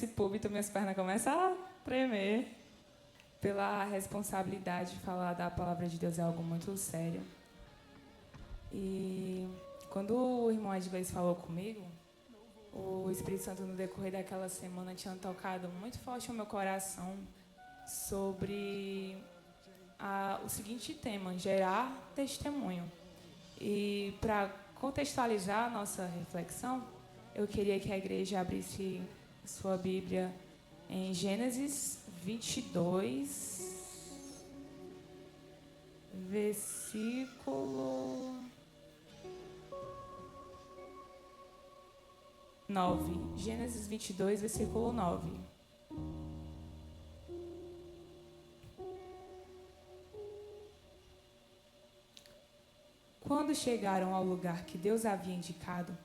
Esse púlpito, minhas pernas começam a tremer. Pela responsabilidade de falar da palavra de Deus é algo muito sério. E quando o irmão Edgley falou comigo, o Espírito Santo, no decorrer daquela semana, tinha tocado muito forte no meu coração sobre o seguinte tema: gerar testemunho. E para contextualizar a nossa reflexão, eu queria que a igreja abrisse sua Bíblia em Gênesis 22, versículo 9. Gênesis 22, versículo 9. Quando chegaram ao lugar que Deus havia indicado,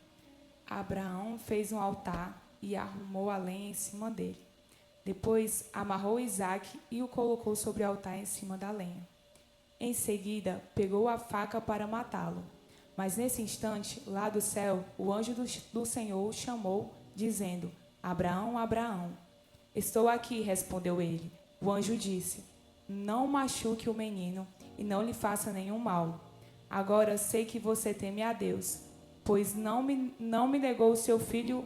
Abraão fez um altar e arrumou a lenha em cima dele. Depois amarrou Isaque e o colocou sobre o altar em cima da lenha. Em seguida, pegou a faca para matá-lo. Mas nesse instante, lá do céu, o anjo do Senhor o chamou, dizendo: Abraão, Abraão. Estou aqui, respondeu ele. O anjo disse: Não machuque o menino e não lhe faça nenhum mal. Agora sei que você teme a Deus, pois não me negou o seu filho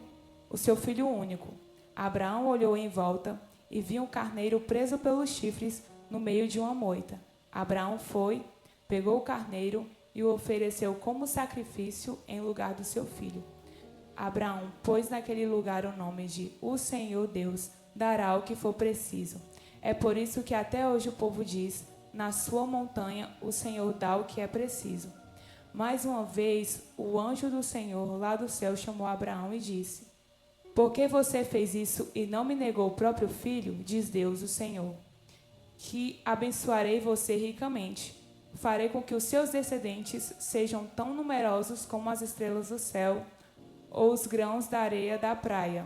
único. Abraão olhou em volta e viu um carneiro preso pelos chifres no meio de uma moita. Abraão foi, pegou o carneiro e o ofereceu como sacrifício em lugar do seu filho. Abraão pôs naquele lugar o nome de O Senhor Deus dará o que for preciso. É por isso que até hoje o povo diz: na sua montanha o Senhor dá o que é preciso. Mais uma vez, o anjo do Senhor lá do céu chamou Abraão e disse: Por que você fez isso e não me negou o próprio filho? Diz Deus, o Senhor, que abençoarei você ricamente. Farei com que os seus descendentes sejam tão numerosos como as estrelas do céu ou os grãos da areia da praia.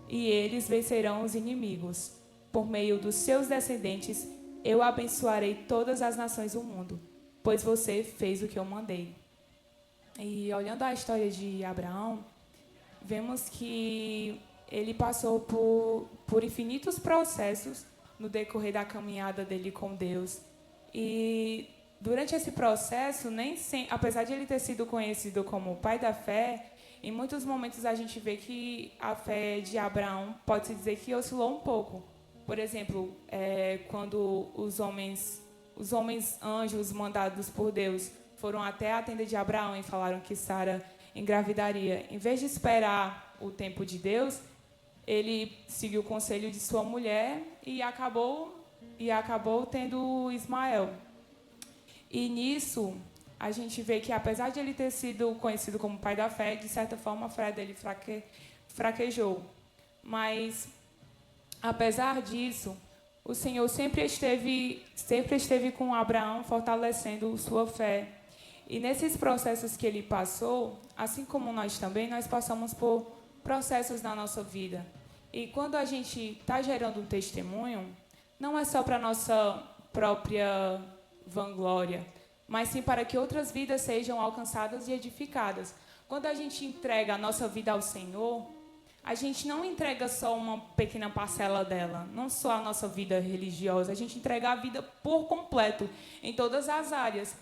E eles vencerão os inimigos. Por meio dos seus descendentes, eu abençoarei todas as nações do mundo, pois você fez o que eu mandei. E olhando a história de Abraão, vemos que ele passou por infinitos processos no decorrer da caminhada dele com Deus. E durante esse processo, apesar de ele ter sido conhecido como o pai da fé, em muitos momentos a gente vê que a fé de Abraão pode-se dizer que oscilou um pouco. Por exemplo, quando os homens anjos mandados por Deus foram até a tenda de Abraão e falaram que Sara engravidaria, em vez de esperar o tempo de Deus, ele seguiu o conselho de sua mulher e acabou tendo Ismael. E nisso, a gente vê que, apesar de ele ter sido conhecido como pai da fé, de certa forma a fé dele fraquejou. Mas, apesar disso, o Senhor sempre esteve com Abraão, fortalecendo sua fé. E nesses processos que ele passou, assim como nós também, nós passamos por processos na nossa vida. E quando a gente está gerando um testemunho, não é só para a nossa própria vanglória, mas sim para que outras vidas sejam alcançadas e edificadas. Quando a gente entrega a nossa vida ao Senhor, a gente não entrega só uma pequena parcela dela, não só a nossa vida religiosa, a gente entrega a vida por completo, em todas as áreas.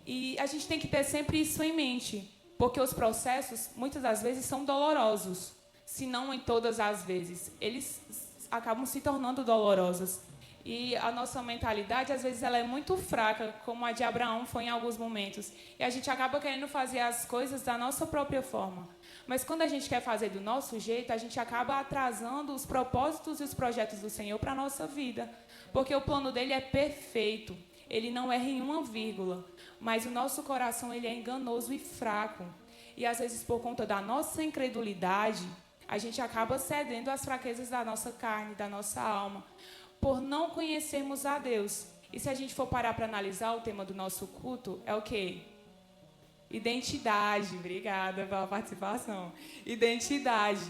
E a gente tem que ter sempre isso em mente, porque os processos, muitas das vezes, são dolorosos, se não em todas as vezes. Eles acabam se tornando dolorosos. E a nossa mentalidade, às vezes, ela é muito fraca, como a de Abraão foi em alguns momentos. E a gente acaba querendo fazer as coisas da nossa própria forma. Mas quando a gente quer fazer do nosso jeito, a gente acaba atrasando os propósitos e os projetos do Senhor para a nossa vida. Porque o plano dele é perfeito. Ele não erra em uma vírgula. Mas o nosso coração, ele é enganoso e fraco. E, às vezes, por conta da nossa incredulidade, a gente acaba cedendo às fraquezas da nossa carne, da nossa alma, por não conhecermos a Deus. E se a gente for parar para analisar, o tema do nosso culto é o quê? Identidade. Obrigada pela participação. Identidade.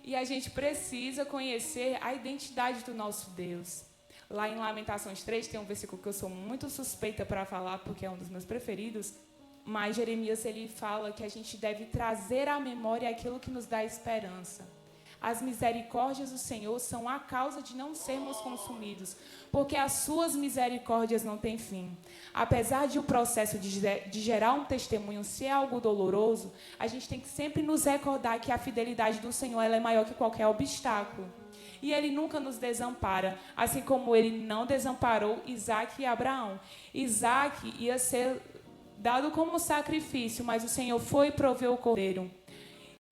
E a gente precisa conhecer a identidade do nosso Deus. Lá em Lamentações 3 tem um versículo que eu sou muito suspeita para falar, porque é um dos meus preferidos, mas Jeremias ele fala que a gente deve trazer à memória aquilo que nos dá esperança. As misericórdias do Senhor são a causa de não sermos consumidos, porque as suas misericórdias não têm fim. Apesar de o processo de gerar um testemunho ser algo doloroso, a gente tem que sempre nos recordar que a fidelidade do Senhor ela é maior que qualquer obstáculo. E Ele nunca nos desampara, assim como Ele não desamparou Isaac e Abraão. Isaac ia ser dado como sacrifício, mas o Senhor foi e proveu o cordeiro.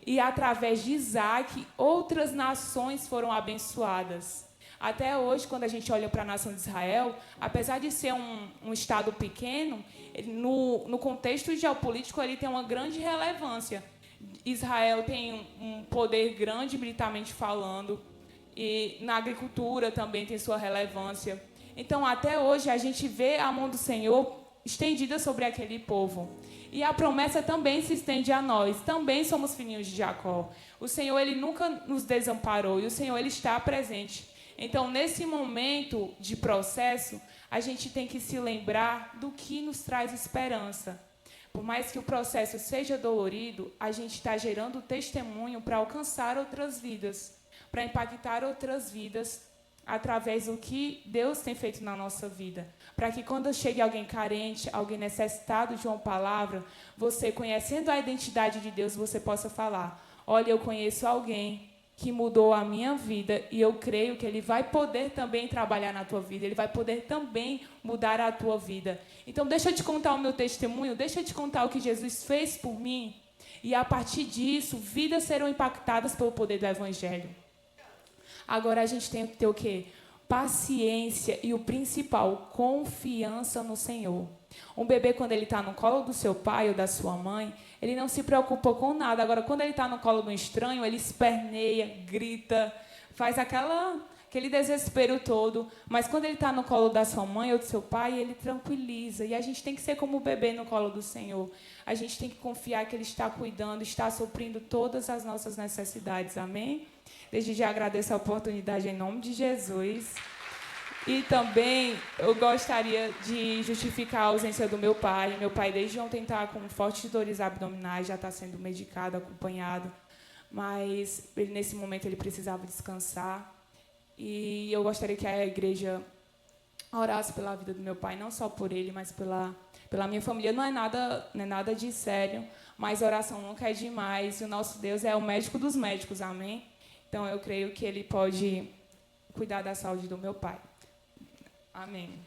E através de Isaac, outras nações foram abençoadas. Até hoje, quando a gente olha para a nação de Israel, apesar de ser um estado pequeno, no contexto geopolítico ele tem uma grande relevância. Israel tem um poder grande militarmente falando, e na agricultura também tem sua relevância. Então, até hoje, a gente vê a mão do Senhor estendida sobre aquele povo. E a promessa também se estende a nós. Também somos filhinhos de Jacó. O Senhor, Ele nunca nos desamparou. E o Senhor, Ele está presente. Então, nesse momento de processo, a gente tem que se lembrar do que nos traz esperança. Por mais que o processo seja dolorido, a gente está gerando testemunho para alcançar outras vidas, para impactar outras vidas através do que Deus tem feito na nossa vida. Para que quando chegue alguém carente, alguém necessitado de uma palavra, você, conhecendo a identidade de Deus, você possa falar: olha, eu conheço alguém que mudou a minha vida e eu creio que ele vai poder também trabalhar na tua vida, ele vai poder também mudar a tua vida. Então, deixa eu te contar o meu testemunho, deixa eu te contar o que Jesus fez por mim, e a partir disso, vidas serão impactadas pelo poder do Evangelho. Agora a gente tem que ter o quê? Paciência e o principal, confiança no Senhor. Um bebê, quando ele está no colo do seu pai ou da sua mãe, ele não se preocupa com nada. Agora, quando ele está no colo do estranho, ele esperneia, grita, faz aquele desespero todo. Mas quando ele está no colo da sua mãe ou do seu pai, ele tranquiliza. E a gente tem que ser como o bebê no colo do Senhor. A gente tem que confiar que Ele está cuidando, está suprindo todas as nossas necessidades. Amém? Desde já agradeço a oportunidade em nome de Jesus. E também eu gostaria de justificar a ausência do meu pai. Meu pai desde ontem está com fortes dores abdominais, já está sendo medicado, acompanhado. Mas nesse momento ele precisava descansar. E eu gostaria que a igreja orasse pela vida do meu pai, não só por ele, mas pela minha família. Não é nada de sério, mas oração nunca é demais. E o nosso Deus é o médico dos médicos, amém? Então, eu creio que Ele pode cuidar da saúde do meu pai. Amém.